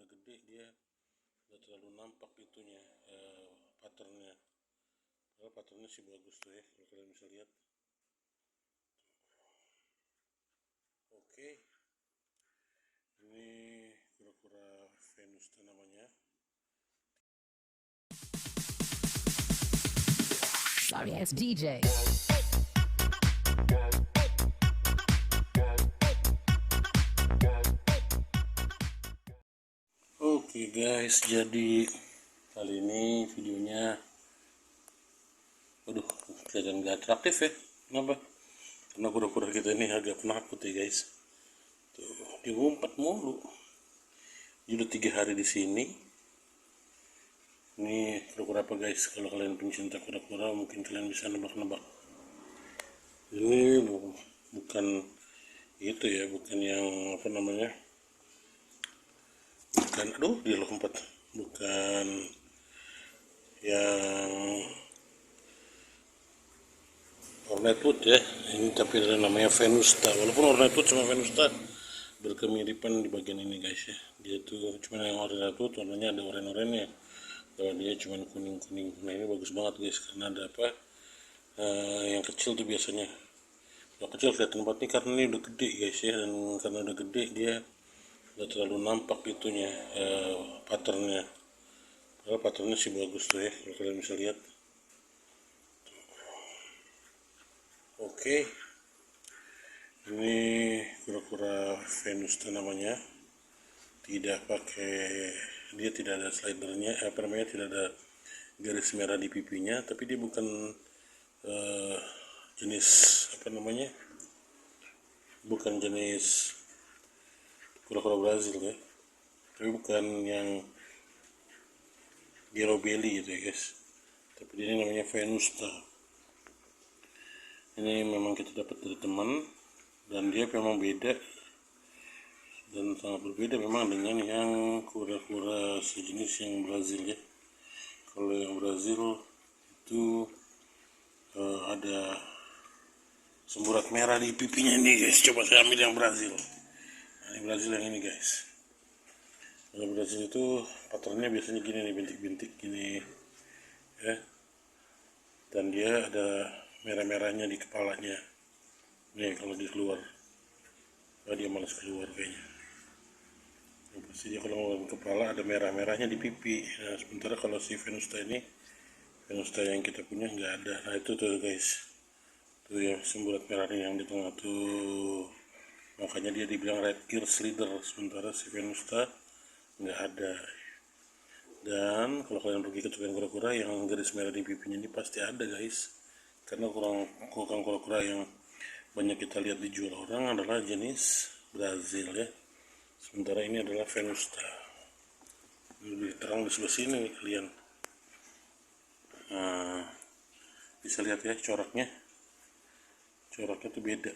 udah gede dia udah terlalu nampak itunya, patternnya. Kalau patternnya sih bagus tuh ya, kalau kalian bisa lihat. Oke, ini kura-kura Venusta namanya. Sorry ass DJ. Oke guys, jadi kali ini videonya kelihatan gak atraktif ya. Kenapa? Karena kura-kura kita ini agak penakut ya guys. Tuh, dia ngumpet mulu. Dia udah 3 hari di sini. Ini kura-kura apa guys? Kalau kalian pencinta kura-kura mungkin kalian bisa nebak-nebak. Ini bukan itu ya, bukan yang apa namanya, bukan, aduh dia lompat, bukan yang ornatwood ya, ini tapi ada namanya Venusta. Walaupun ornatwood sama Venusta berkemiripan di bagian ini guys ya, dia tuh cuma yang ornatwood warnanya ada oren-orennya, kalau dia cuma kuning-kuning. Nah ini bagus banget guys, karena ada apa, yang kecil tuh biasanya kalau kecil kelihatan banget nih, karena ini udah gede guys ya, dan karena udah gede dia udah terlalu nampak itunya, patternnya. Kalau patternnya sih bagus tuh ya, kalau kalian bisa lihat. Oke, ini kura-kura Venusta namanya. Dia tidak ada slidernya, apa namanya, tidak ada garis merah di pipinya, tapi dia bukan jenis apa namanya, bukan jenis kura-kura Brazil ya, tapi bukan yang yellow belly gitu ya guys, tapi ini namanya Venusta. Ini memang kita dapat dari teman, dan dia memang beda dan sangat berbeda memang dengan yang kura-kura sejenis yang Brazil ya. Kalau yang Brazil itu ada semburat merah di pipinya ini guys. Coba saya ambil yang Brazil. Nah, ini Brazil yang ini guys. Kalau Brazil itu patternnya biasanya gini nih, bintik-bintik gini ya, dan dia ada merah-merahnya di kepalanya nih. Kalau dia keluar, dia malas keluar kayaknya. Pasti dia kalau ngeluarin kepala ada merah-merahnya di pipi. Nah, sementara kalau si Venusta ini, Venusta yang kita punya nggak ada. Nah itu tuh guys, tuh ya semburat merahnya yang di tengah tuh, makanya dia dibilang red ear slider. Sementara si Venusta nggak ada. Dan kalau kalian pergi ke tukang kura-kura, yang garis merah di pipinya ini pasti ada guys, karena tukang kura-kura yang banyak kita lihat dijual orang adalah jenis Brazil ya. Sementara ini adalah Venusta. Lebih terang di sebelah sini nih kalian. Nah, bisa lihat ya coraknya tuh beda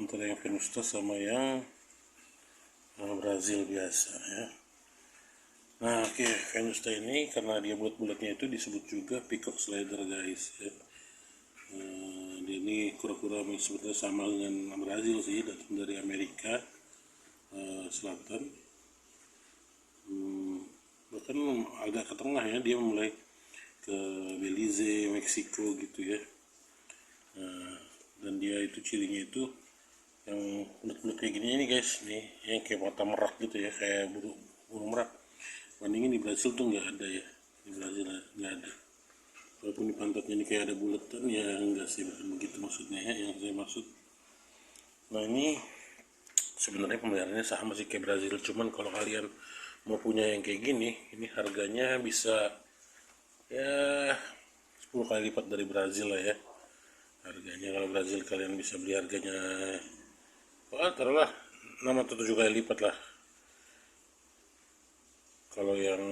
antara yang Venusta sama yang Brazil biasa ya. Nah oke, Venusta ini karena dia bulat-bulatnya itu disebut juga peacock slider guys ya. Dia ini kura-kura sebetulnya sama dengan Brazil sih, datang dari Amerika Selatan, bahkan agak ke tengah ya, dia mulai ke Belize, Meksiko gitu ya. Dan dia itu cirinya itu yang bulat-bulat kayak gini nih guys, nih yang kayak mata merak gitu ya, kayak burung merak. Bandingin di Brazil tuh nggak ada ya, di Brazil nggak ada. Walaupun di pantatnya ini kayak ada bulatan ya, enggak sih, bukan begitu maksudnya ya, yang saya maksud. Nah ini sebenarnya pemeliharaannya sama sih kayak Brazil, cuman kalau kalian mau punya yang kayak gini, ini harganya bisa ya 10 kali lipat dari Brazil lah ya harganya. Kalau Brazil kalian bisa beli harganya, taruhlah 6 atau 7 kali lipat lah. Kalau yang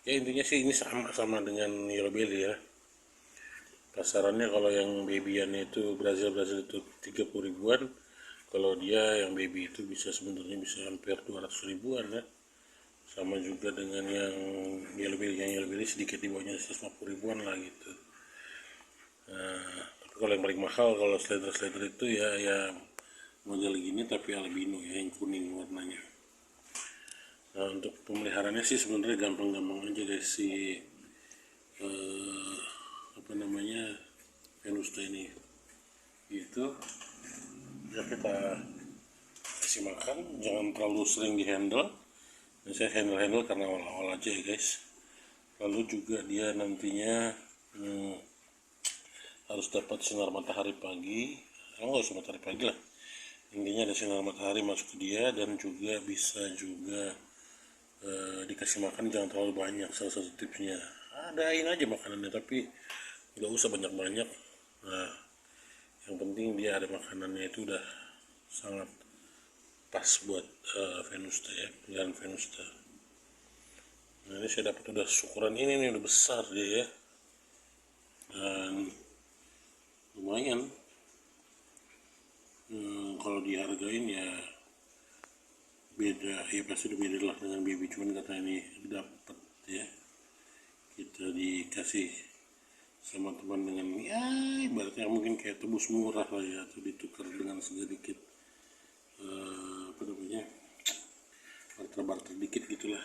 ya intinya sih ini sama dengan yellow belly ya. Pasarannya kalau yang babyannya itu Brazil itu 30 ribuan. Kalau dia yang baby itu bisa sebenarnya bisa hampir 200 ribuan ya. Sama juga dengan yang yellow belly sedikit di bawahnya 150 ribuan lah gitu. Nah, tapi kalau yang paling mahal kalau slider itu ya model gini tapi albino ya, yang kuning warnanya. untuk pemeliharaannya sih sebenarnya gampang-gampang aja guys. Si apa namanya, Venusta ini itu ya kita kasih makan, jangan terlalu sering di handle. Saya handle karena awal-awal aja ya guys. Lalu juga dia nantinya harus dapat sinar matahari pagi, nggak usah matahari pagi lah, intinya ada sinar matahari masuk ke dia, dan juga bisa juga dikasih makan jangan terlalu banyak. Salah satu tipsnya adain aja makanannya, tapi nggak usah banyak-banyak. Nah, yang penting dia ada makanannya, itu udah sangat pas buat Venusta ya, pilihan Venusta. Nah, ini saya dapat udah syukuran ini nih, udah besar dia ya, dan lumayan. Kalau dihargain ya beda ya, pasti udah beda lah dengan baby, cuman kata ini dapat ya, kita dikasih sama teman dengan ya ibaratnya mungkin kayak tebus murah lah ya, atau ditukar dengan sedikit apa namanya, barter dikit gitulah.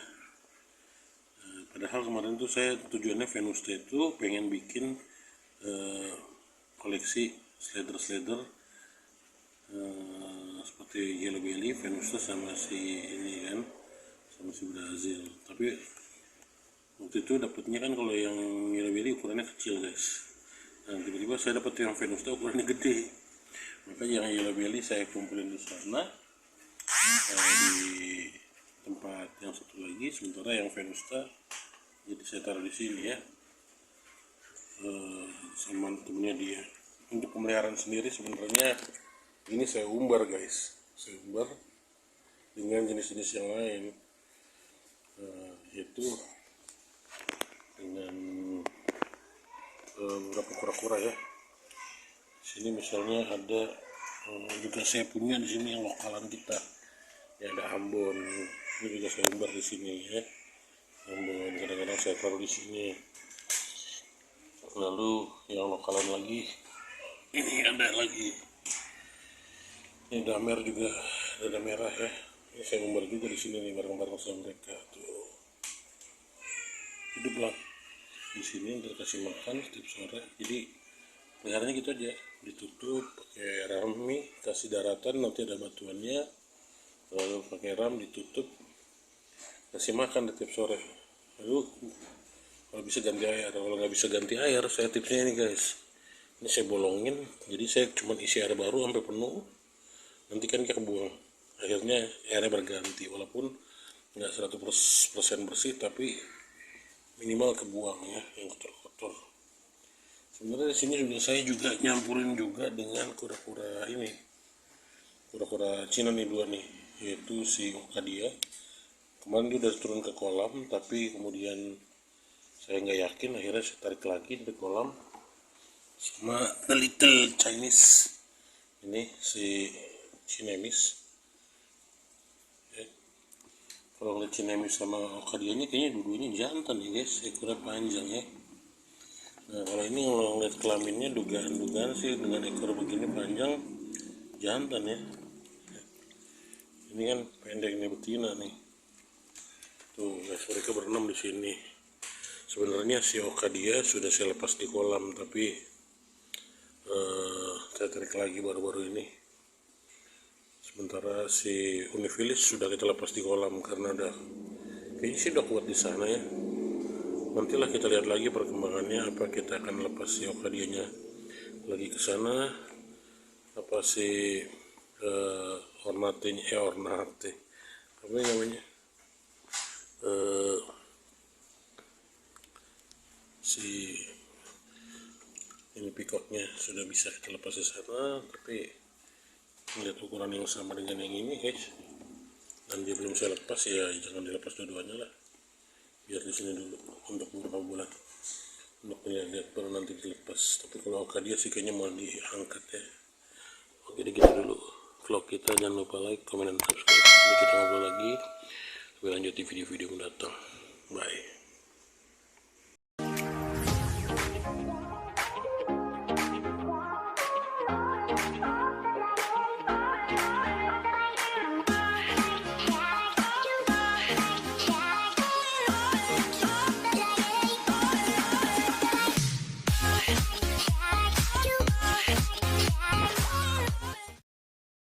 Padahal kemarin tuh saya tujuannya Venusta itu pengen bikin koleksi slider seperti Yellow Belly, Venusta sama si ini kan, sama si Brazil. Tapi waktu itu dapatnya kan kalau yang Yellow Belly ukurannya kecil guys. Nah tiba-tiba saya dapat yang Venusta ukurannya gede, maka yang Yellow Belly saya kumpulin di sana di tempat yang satu lagi, sementara yang Venusta jadi saya taruh di sini ya, sama temennya dia. Untuk pemeliharaan sendiri sebenarnya ini saya umbar guys, saya umbar dengan jenis-jenis yang lain, yaitu dengan beberapa kura-kura ya. Sini misalnya ada juga saya punya di sini yang lokalan kita ya, ada Ambon, ini juga saya umbar di sini ya, Ambon kadang-kadang saya taruh di sini. Lalu yang lokalan lagi ini ada lagi, ini damer juga, ada merah ya, ini saya umbar juga di sini nih bareng-bareng sama mereka tuh, hidup lah di sini, dikasih makan setiap sore. Jadi peliharanya gitu aja, ditutup pakai rami, kasih daratan, nanti ada batuannya, lalu pakai ram ditutup, kasih makan setiap sore. Lalu kalau bisa ganti air, kalau nggak bisa ganti air, saya tipsnya ini guys, ini saya bolongin, jadi saya cuma isi air baru sampai penuh, nanti kan dia kebuang, akhirnya airnya berganti, walaupun nggak 100% bersih, tapi minimal kebuang ya yang kotor-kotor. Sebenarnya di sini juga saya juga nyampurin juga dengan kura-kura ini, kura-kura Cina nih dua nih, yaitu si Okadia. Kemarin dia udah turun ke kolam, tapi kemudian saya nggak yakin, akhirnya saya tarik lagi di kolam sama the little Chinese ini, si Siamese. Kalau ngeliat Siamese sama Okadianya kayaknya dua-duanya jantan ya guys, ekornya panjang ya. Nah kalau ini kalau ngeliat kelaminnya dugaan sih dengan ekor begini panjang jantan ya. Ini kan pendek, ini betina nih. Tuh guys, mereka berenam di sini. Sebenarnya si Okadia sudah saya lepas di kolam, tapi saya tarik lagi baru-baru ini. Sementara si Unifilis sudah kita lepas di kolam karena kayaknya sih udah kuat di sana ya. Nantilah kita lihat lagi perkembangannya, apa kita akan lepas si Okadianya lagi ke sana, apa si ornate apa namanya, si ini peacocknya sudah bisa kita lepas di sana, tapi melihat ukuran yang sama dengan yang ini guys, dan dia belum saya lepas ya, jangan dilepas dua-duanya lah, biar di sini dulu untuk beberapa bulan untuk lihat baru nanti dilepas. Tapi kalau Okadia sih kayaknya mau diangkat ya. Oke, gitu dulu vlog kita, jangan lupa like, comment, dan subscribe. Nanti kita ngobrol lagi lebih lanjut di video-video mendatang. Bye.